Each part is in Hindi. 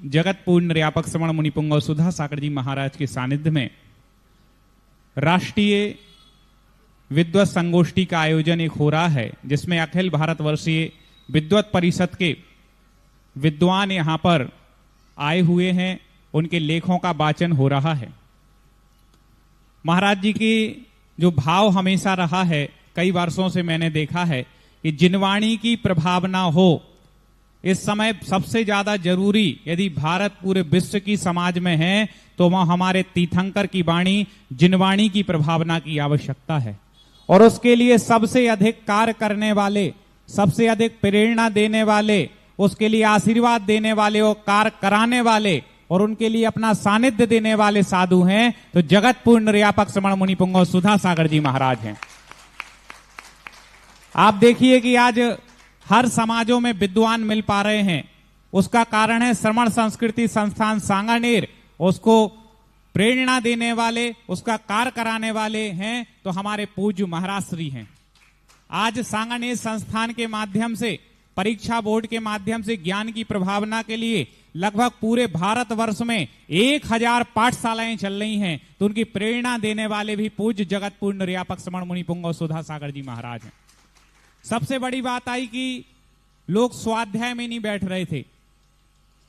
जगतपूर्ण निर्यापक श्रवण मुनि पुंगव सुधा सागर जी महाराज के सानिध्य में राष्ट्रीय विद्वत संगोष्ठी का आयोजन एक हो रहा है, जिसमें अखिल भारतवर्षीय विद्वत परिषद के विद्वान यहां पर आए हुए हैं। उनके लेखों का वाचन हो रहा है। महाराज जी की जो भाव हमेशा रहा है, कई वर्षों से मैंने देखा है कि जिनवाणी की प्रभावना हो, इस समय सबसे ज्यादा जरूरी यदि भारत पूरे विश्व की समाज में है तो वह हमारे तीर्थंकर की वाणी जिनवाणी की प्रभावना की आवश्यकता है। और उसके लिए सबसे अधिक कार्य करने वाले, सबसे अधिक प्रेरणा देने वाले, उसके लिए आशीर्वाद देने वाले और कार्य कराने वाले और उनके लिए अपना सानिध्य देने वाले साधु हैं तो जगतपूर्ण निर्यापक श्रवण मुनि पुंगव सुधा सागर जी महाराज हैं। आप देखिए कि आज हर समाजों में विद्वान मिल पा रहे हैं, उसका कारण है श्रवण संस्कृति संस्थान सांगानेर। उसको प्रेरणा देने वाले, उसका कार्य कराने वाले हैं तो हमारे पूज्य महाराज श्री हैं। आज सांगानेर संस्थान के माध्यम से, परीक्षा बोर्ड के माध्यम से ज्ञान की प्रभावना के लिए लगभग पूरे भारतवर्ष में 1000 पाठशालाएं चल रही हैं, तो उनकी प्रेरणा देने वाले भी पूज्य जगतपूर्ण निर्यापक श्रवण मुनि पुंगव सुधा सागर जी महाराज हैं। सबसे बड़ी बात आई कि लोग स्वाध्याय में नहीं बैठ रहे थे।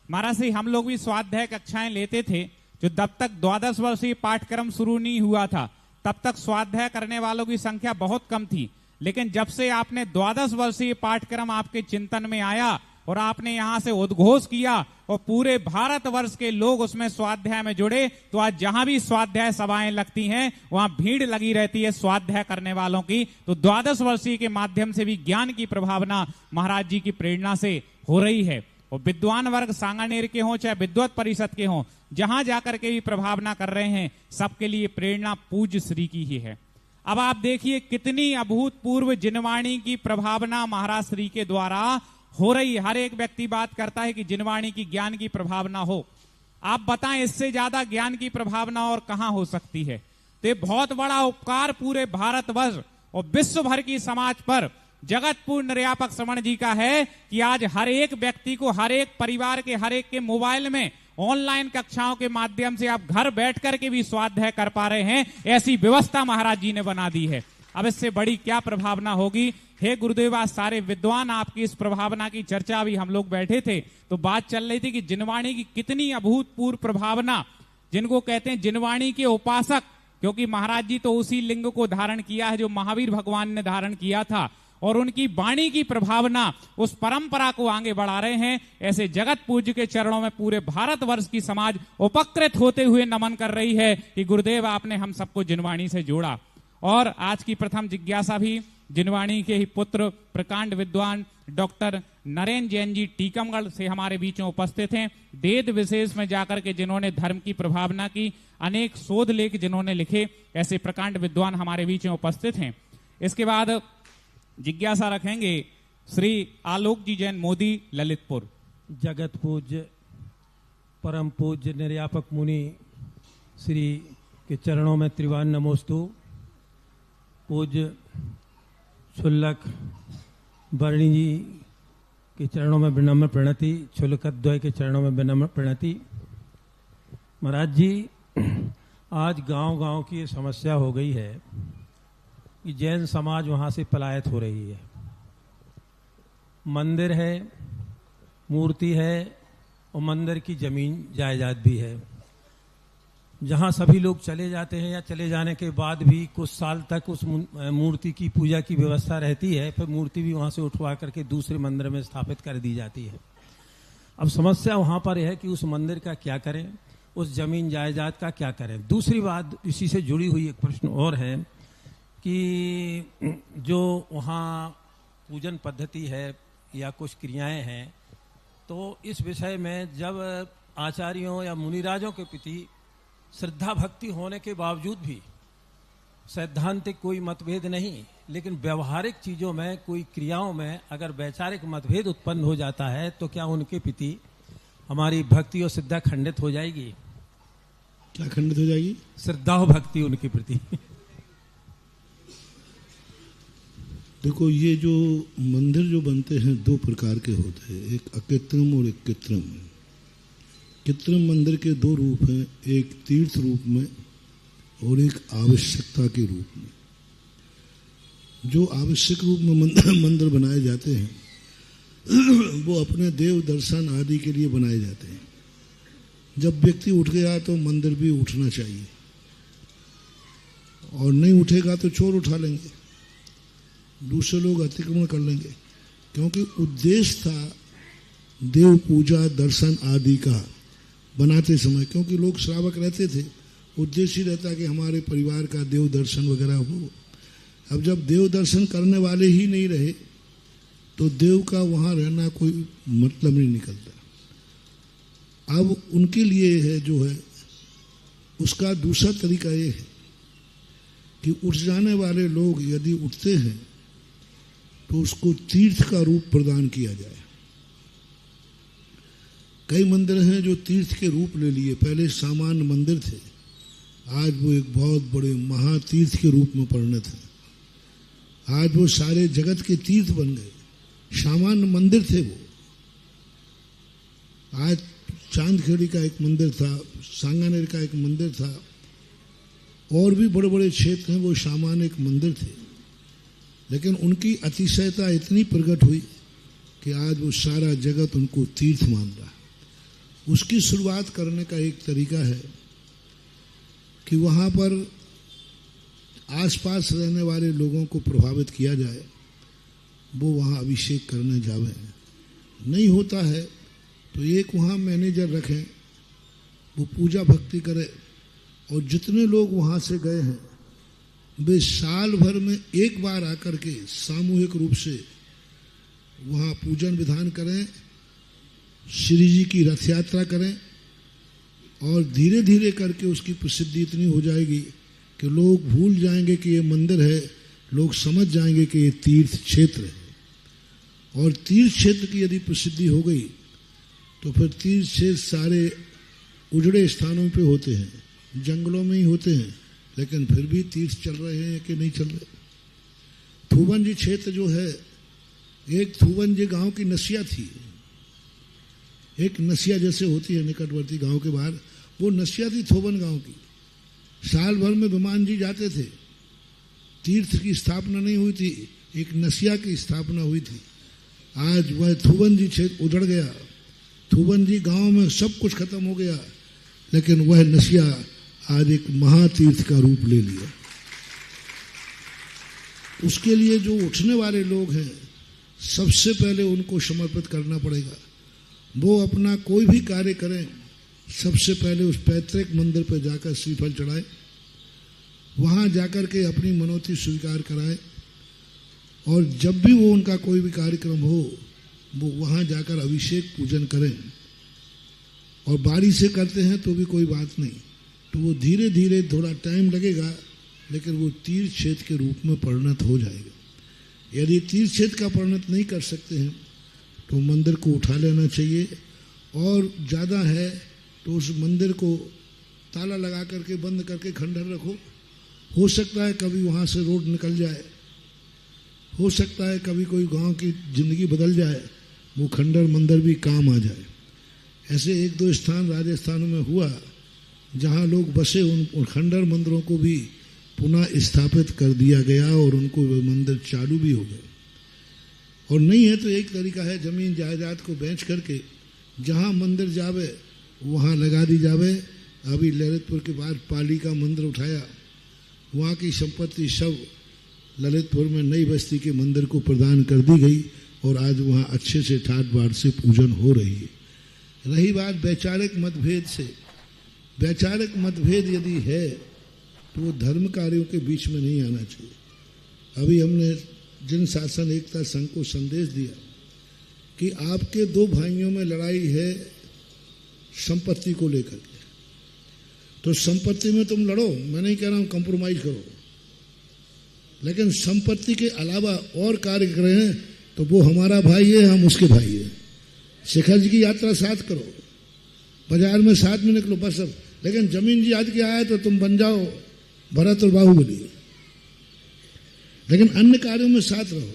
महाराज से हम लोग भी स्वाध्याय कक्षाएं लेते थे, जो जब तक 12 वर्षीय पाठ्यक्रम शुरू नहीं हुआ था तब तक स्वाध्याय करने वालों की संख्या बहुत कम थी। लेकिन जब से आपने 12 वर्षीय पाठ्यक्रम आपके चिंतन में आया और आपने यहां से उद्घोष किया और पूरे भारतवर्ष के लोग उसमें स्वाध्याय में जुड़े, तो आज जहां भी स्वाध्याय सभाएं लगती हैं वहां भीड़ लगी रहती है स्वाध्याय करने वालों की। तो 12 वर्षीय के माध्यम से भी ज्ञान की प्रभावना महाराज जी की प्रेरणा से हो रही है। और विद्वान वर्ग सांगानेर के हों चाहे विद्वत परिषद के हों, जहां जाकर के भी प्रभावना कर रहे हैं, सबके लिए प्रेरणा पूज्य श्री की ही है। अब आप देखिए कितनी अभूतपूर्व जिनवाणी की प्रभावना महाराज श्री के द्वारा हो रही है। हर एक व्यक्ति बात करता है कि जिनवाणी की ज्ञान की प्रभावना हो। आप बताएं इससे ज्यादा ज्ञान की प्रभावना और कहां हो सकती है। तो ये बहुत बड़ा उपकार पूरे भारतवर्ष और विश्व भर की समाज पर जगतपूर्ण निर्यापक श्रवण जी का है कि आज हर एक व्यक्ति को, हर एक परिवार के, हर एक के मोबाइल में ऑनलाइन कक्षाओं के माध्यम से आप घर बैठ करके भी स्वाध्याय कर पा रहे हैं। ऐसी व्यवस्था महाराज जी ने बना दी है। अब इससे बड़ी क्या प्रभावना होगी। हे गुरुदेव, आज सारे विद्वान आपकी इस प्रभावना की चर्चा, अभी हम लोग बैठे थे तो बात चल रही थी कि जिनवाणी की कितनी अभूतपूर्व प्रभावना, जिनको कहते हैं जिनवाणी के उपासक, क्योंकि महाराज जी तो उसी लिंग को धारण किया है जो महावीर भगवान ने धारण किया था, और उनकी वाणी की प्रभावना उस परंपरा को आगे बढ़ा रहे हैं। ऐसे जगत पूज्य के चरणों में पूरे भारतवर्ष की समाज उपकृत होते हुए नमन कर रही है कि गुरुदेव आपने हम सबको जिनवाणी से जोड़ा। और आज की प्रथम जिज्ञासा भी जिनवाणी के ही पुत्र प्रकांड विद्वान डॉक्टर नरेंद्र जैन जी टीकमगढ़ से हमारे बीच में उपस्थित हैं। वेद विशेष में जाकर के जिन्होंने धर्म की प्रभावना की, अनेक शोध लेख जिन्होंने लिखे, ऐसे प्रकांड विद्वान हमारे बीच में उपस्थित हैं। इसके बाद जिज्ञासा रखेंगे श्री आलोक जी जैन मोदी ललितपुर। जगत पूज्य परम पूज्य निर्यापक मुनि श्री के चरणों में त्रिवान नमोस्तु। पूज्य शुल्लक वर्णी जी के चरणों में विनम्र प्रणति, शुल्कद्वय के चरणों में विनम्र प्रणति। महाराज जी, आज गांव-गांव की ये समस्या हो गई है कि जैन समाज वहां से पलायत हो रही है। मंदिर है, मूर्ति है और मंदिर की जमीन जायदाद भी है, जहां सभी लोग चले जाते हैं या चले जाने के बाद भी कुछ साल तक उस मूर्ति की पूजा की व्यवस्था रहती है, फिर मूर्ति भी वहां से उठवा करके दूसरे मंदिर में स्थापित कर दी जाती है। अब समस्या वहां पर यह है कि उस मंदिर का क्या करें, उस जमीन जायदाद का क्या करें। दूसरी बात इसी से जुड़ी हुई एक प्रश्न और है कि जो वहाँ पूजन पद्धति है या कुछ क्रियाएं हैं, तो इस विषय में जब आचार्यों या मुनिराजों के प्रति श्रद्धा भक्ति होने के बावजूद भी सैद्धांतिक कोई मतभेद नहीं, लेकिन व्यवहारिक चीजों में, कोई क्रियाओं में अगर वैचारिक मतभेद उत्पन्न हो जाता है तो क्या उनके प्रति हमारी भक्ति और श्रद्धा खंडित हो जाएगी? क्या खंडित हो जाएगी? श्रद्धा और भक्ति उनके प्रति। देखो, ये जो मंदिर जो बनते हैं दो प्रकार के होते हैं, एक अकृत्रिम और एक कृत्रिम। कृत्रिम मंदिर के दो रूप हैं, एक तीर्थ रूप में और एक आवश्यकता के रूप में। जो आवश्यक रूप में मंदिर बनाए जाते हैं वो अपने देव दर्शन आदि के लिए बनाए जाते हैं। जब व्यक्ति उठ गया तो मंदिर भी उठना चाहिए, और नहीं उठेगा तो चोर उठा लेंगे, दूसरे लोग अतिक्रमण कर लेंगे, क्योंकि उद्देश्य था देव पूजा दर्शन आदि का बनाते समय। क्योंकि लोग श्रावक रहते थे, उद्देश्य ही रहता कि हमारे परिवार का देव दर्शन वगैरह हो। अब जब देव दर्शन करने वाले ही नहीं रहे तो देव का वहाँ रहना कोई मतलब नहीं निकलता। अब उनके लिए है जो है उसका दूसरा तरीका ये है कि उठ जाने वाले लोग यदि उठते हैं तो उसको तीर्थ का रूप प्रदान किया जाए। कई मंदिर हैं जो तीर्थ के रूप ले लिए। पहले सामान्य मंदिर थे, आज वो एक बहुत बड़े महातीर्थ के रूप में परिणत है। आज वो सारे जगत के तीर्थ बन गए। सामान्य मंदिर थे वो। आज चांदखेड़ी का एक मंदिर था, सांगानेर का एक मंदिर था, और भी बड़े बड़े क्षेत्र हैं वो सामान्य एक मंदिर थे। लेकिन उनकी अतिशयता इतनी प्रकट हुई कि आज वो सारा जगत उनको तीर्थ मान रहा है। उसकी शुरुआत करने का एक तरीका है कि वहाँ पर आसपास रहने वाले लोगों को प्रभावित किया जाए, वो वहाँ अभिषेक करने जावे। नहीं होता है तो एक वहाँ मैनेजर रखें, वो पूजा भक्ति करे, और जितने लोग वहाँ से गए हैं वे साल भर में एक बार आकर के सामूहिक रूप से वहाँ पूजन विधान करें, श्री जी की रथ यात्रा करें, और धीरे धीरे करके उसकी प्रसिद्धि इतनी हो जाएगी कि लोग भूल जाएंगे कि ये मंदिर है, लोग समझ जाएंगे कि ये तीर्थ क्षेत्र है। और तीर्थ क्षेत्र की यदि प्रसिद्धि हो गई तो फिर तीर्थ क्षेत्र सारे उजड़े स्थानों पे होते हैं, जंगलों में ही होते हैं, लेकिन फिर भी तीर्थ चल रहे हैं कि नहीं चल रहे। थुवन जी क्षेत्र जो है, एक थुवन जी गांव की नसिया थी। एक नसिया जैसे होती है निकटवर्ती गांव के बाहर, वो नसिया थी थोबन गांव की। साल भर में विमान जी जाते थे। तीर्थ की स्थापना नहीं हुई थी, एक नसिया की स्थापना हुई थी। आज वह थुवन जी क्षेत्र उजड़ गया। थुवन जी गांव में सब कुछ खत्म हो गया, लेकिन वह नसिया आज एक महातीर्थ का रूप ले लिया। उसके लिए जो उठने वाले लोग हैं, सबसे पहले उनको समर्पित करना पड़ेगा। वो अपना कोई भी कार्य करें, सबसे पहले उस पैतृक मंदिर पर जाकर श्रीफल चढ़ाएं, वहाँ जाकर के अपनी मनोती स्वीकार कराएं, और जब भी वो उनका कोई भी कार्यक्रम हो वो वहाँ जाकर अभिषेक पूजन करें। और बारी से करते हैं तो भी कोई बात नहीं, तो वो धीरे धीरे थोड़ा टाइम लगेगा, लेकिन वो तीर्थ क्षेत्र के रूप में परिणत हो जाएगा। यदि तीर्थ क्षेत्र का परिणत नहीं कर सकते हैं तो मंदिर को उठा लेना चाहिए, और ज़्यादा है तो उस मंदिर को ताला लगा करके बंद करके खंडहर रखो। हो सकता है कभी वहाँ से रोड निकल जाए, हो सकता है कभी कोई गांव की जिंदगी बदल जाए, वो खंडहर मंदिर भी काम आ जाए। ऐसे एक दो स्थान राजस्थान में हुआ जहाँ लोग बसे, उन खंडहर मंदिरों को भी पुनः स्थापित कर दिया गया और उनको मंदिर चालू भी हो गए। और नहीं है तो एक तरीका है, जमीन जायदाद को बेच करके जहाँ मंदिर जावे वहाँ लगा दी जावे। अभी ललितपुर के बाद पाली का मंदिर उठाया, वहाँ की संपत्ति सब ललितपुर में नई बस्ती के मंदिर को प्रदान कर दी गई, और आज वहाँ अच्छे से ठाट बाट से पूजन हो रही है। रही बात वैचारिक मतभेद से, वैचारिक मतभेद यदि है तो वो धर्म कार्यों के बीच में नहीं आना चाहिए। अभी हमने जिन शासन एकता संघ को संदेश दिया कि आपके दो भाइयों में लड़ाई है संपत्ति को लेकर के, तो संपत्ति में तुम लड़ो, मैं नहीं कह रहा हूं कंप्रोमाइज करो, लेकिन संपत्ति के अलावा और कार्य कर रहे हैं तो वो हमारा भाई है, हम उसके भाई है। शेखर जी की यात्रा साथ करो, बाजार में साथ में निकलो, बस अब। लेकिन जमीन जी आज के आए तो तुम बन जाओ भरत और बाहुबली, लेकिन अन्य कार्यों में साथ रहो।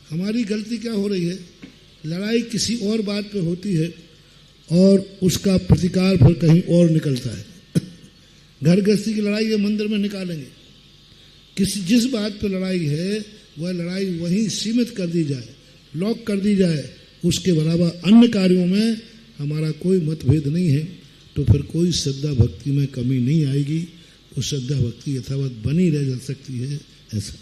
हमारी गलती क्या हो रही है, लड़ाई किसी और बात पे होती है और उसका प्रतिकार फिर कहीं और निकलता है। घर गृहस्थी की लड़ाई है मंदिर में निकालेंगे, जिस बात पे लड़ाई है वह लड़ाई वहीं सीमित कर दी जाए, लॉक कर दी जाए, उसके बराबर अन्य कार्यों में हमारा कोई मतभेद नहीं है, तो फिर कोई श्रद्धा भक्ति में कमी नहीं आएगी, वो श्रद्धा भक्ति यथावत बनी रह जा सकती है। ऐसा